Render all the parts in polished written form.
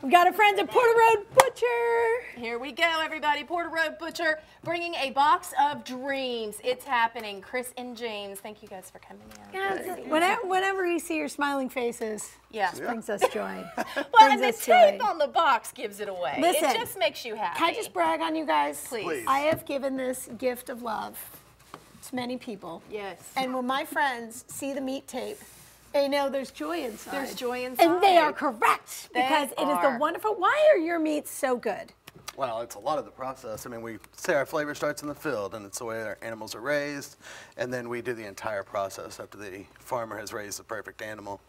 We got our friends at Porter Road Butcher. Here we go, everybody. Porter Road Butcher bringing a box of dreams. It's happening. Chris and James, thank you guys for coming in. Yes. Whenever you see your smiling faces, it brings us joy. Well, and the tape on the box gives it away. Listen, it just makes you happy. Can I just brag on you guys? Please. I have given this gift of love to many people. Yes. And when my friends see the meat tape, they know there's joy inside. There's joy inside. And they are correct, because it is the are. wonderful. Why are your meats so good? Well, it's a lot of the process. I mean, we say our flavor starts in the field, and it's the way our animals are raised, and then we do the entire process after the farmer has raised the perfect animal.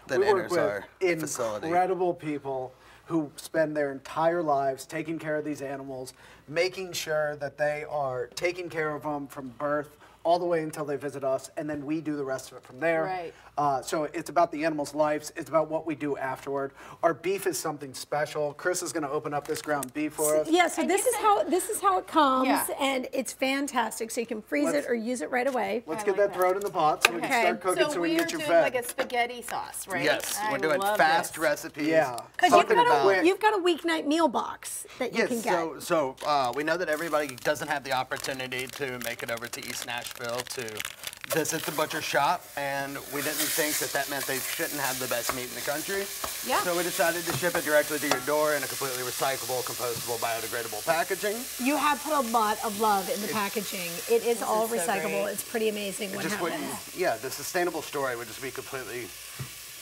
Then enters our facility. Incredible people who spend their entire lives taking care of these animals, making sure that they are taking care of them from birth all the way until they visit us, and then we do the rest of it from there. Right. So it's about the animals' lives. It's about what we do afterward. Our beef is something special. Chris is going to open up this ground beef for us. Yeah, so this is how it comes, Yeah. and it's fantastic. So you can freeze it or use it right away. Let's get that thrown in the pot so we can start cooking so we can get you we're fed. doing like a spaghetti sauce, right? Yes, we're doing fast recipes. Yeah. Because you've got a weeknight meal box that you can get. So we know that everybody doesn't have the opportunity to make it over to East Nashville to visit the butcher shop, and we didn't think that that meant they shouldn't have the best meat in the country. Yeah. So we decided to ship it directly to your door in a completely recyclable, compostable, biodegradable packaging. You have put a lot of love in the packaging. It is all so recyclable. great. It's pretty amazing what happens. Yeah, the sustainable story would just be completely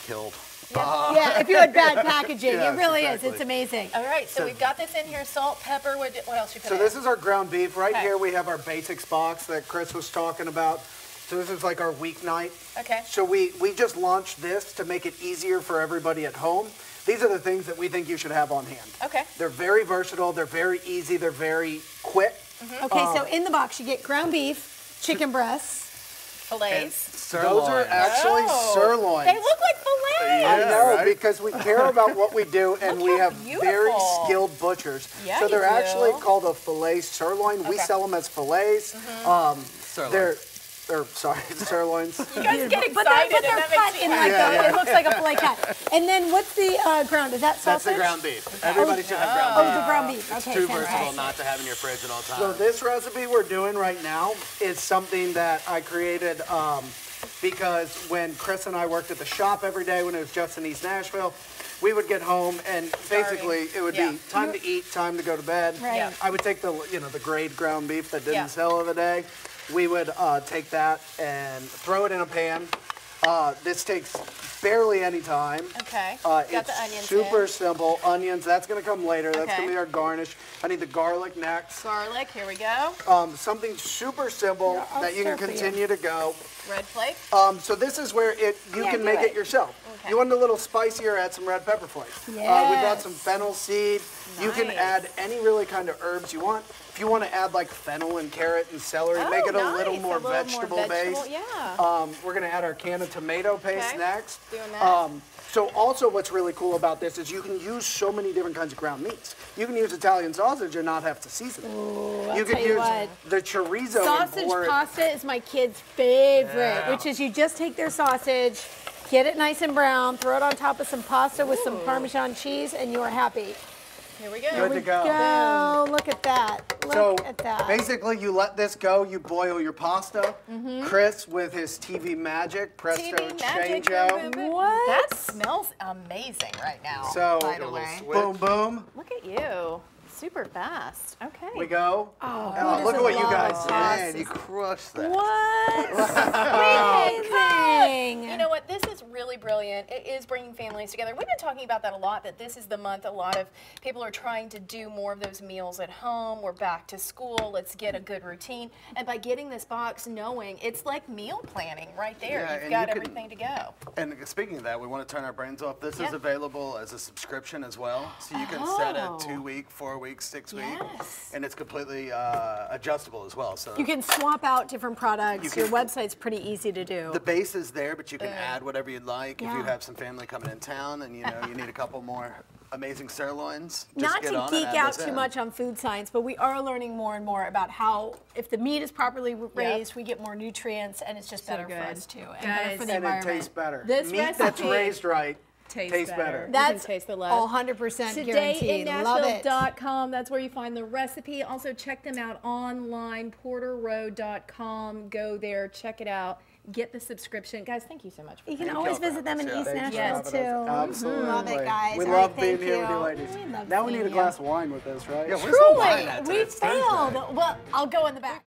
killed. Yeah, if you had bad packaging, Yes, it really exactly. is. It's amazing. All right, so we've got this in here, salt, pepper, what else you put So in? this is our ground beef. Right here we have our basics box that Chris was talking about. So this is like our weeknight. Okay. So we just launched this to make it easier for everybody at home. These are the things that we think you should have on hand. Okay. They're very versatile, they're very easy, they're very quick. Okay, so in the box you get ground beef, chicken breasts. Fillets. Those are actually sirloins. They look like fillets. I know, right? because we care about what we do, and Look we how have very beautiful. skilled butchers. Yeah, so they're you do. actually called a fillet sirloin. We sell them as fillets. Sorry, sirloins. You guys get excited But they're and that cut makes in me like happy. it looks like a fillet cut. And then what's the ground? Is that That's sausage? the ground beef. Everybody should have ground beef. Oh, the ground beef. It's Okay, too fantastic. versatile not to have in your fridge at all times. So this recipe we're doing right now is something that I created because when Chris and I worked at the shop every day when it was just in East Nashville, we would get home and basically it would be time to eat, time to go to bed. Right. Yeah. I would take the the grade ground beef that didn't sell of the day. We would take that and throw it in a pan. This takes barely any time. Okay. It's Got the onions super in. simple. Onions, that's going to come later. That's Okay. going to be our garnish. I need the garlic next. Garlic, here we go. Something super simple that you can stir for you. continue to go. Red flake. So this is where you can do make it. it yourself. Okay. You want it a little spicier, add some red pepper flakes. We brought some fennel seed. You can Nice. add any really kind of herbs you want. If you want to add like fennel and carrot and celery, make it a little more vegetable based. Yeah. We're going to add our can of tomato paste Okay. next. Doing that. So also what's really cool about this is you can use so many different kinds of ground meats. You can use Italian sausage and not have to season it. You can tell you use what. the chorizo Sausage and pour it. pasta is my kid's favorite, which is you just take their sausage, get it nice and brown, throw it on top of some pasta with some Parmesan cheese, and you are happy. Here we go. Good to go. Go, look at that. Look at that. Basically, you let this go, you boil your pasta. Chris, with his TV magic, presto TV magic. changeo. What? That smells amazing right now, So, by the way. boom, boom, Look at you. Super fast. Okay. we go. Oh, Look at what you guys did. Man, you crushed that. What? Amazing. You know what? This is really brilliant. It is bringing families together. We've been talking about that a lot, that this is the month a lot of people are trying to do more of those meals at home. We're back to school. Let's get a good routine. And by getting this box, knowing it's like meal planning right there. Yeah, You've and got you can- everything to go. And speaking of that, we want to turn our brains off. This is Yeah. available as a subscription as well. So you can set a 2-week, 4-week, 6-week. Yes. And it's completely adjustable as well. So You can swap out different products. You Your can- website's pretty easy to do. the base is there, but you can add whatever you'd like. If you Yeah. have some family coming in town and you need a couple more amazing sirloins, just Not get to on geek and add out those too in. much on food science, but we are learning more and more about how, if the meat is properly raised, we get more nutrients, and it's just better for us too, and better for the And it environment. tastes better. This Meat that's recipe- raised right taste better. That's taste the love. 100% guaranteed. Love it. TodayInNashville.com. That's where you find the recipe. Also, check them out online, porterroad.com. Go there, check it out. Get the subscription. Guys, thank you so much. You can always visit them in East Nashville, too. Absolutely. Love it, guys. We love being here with you ladies. Now we need a glass of wine with this, right? Truly, we failed. Well, I'll go in the back.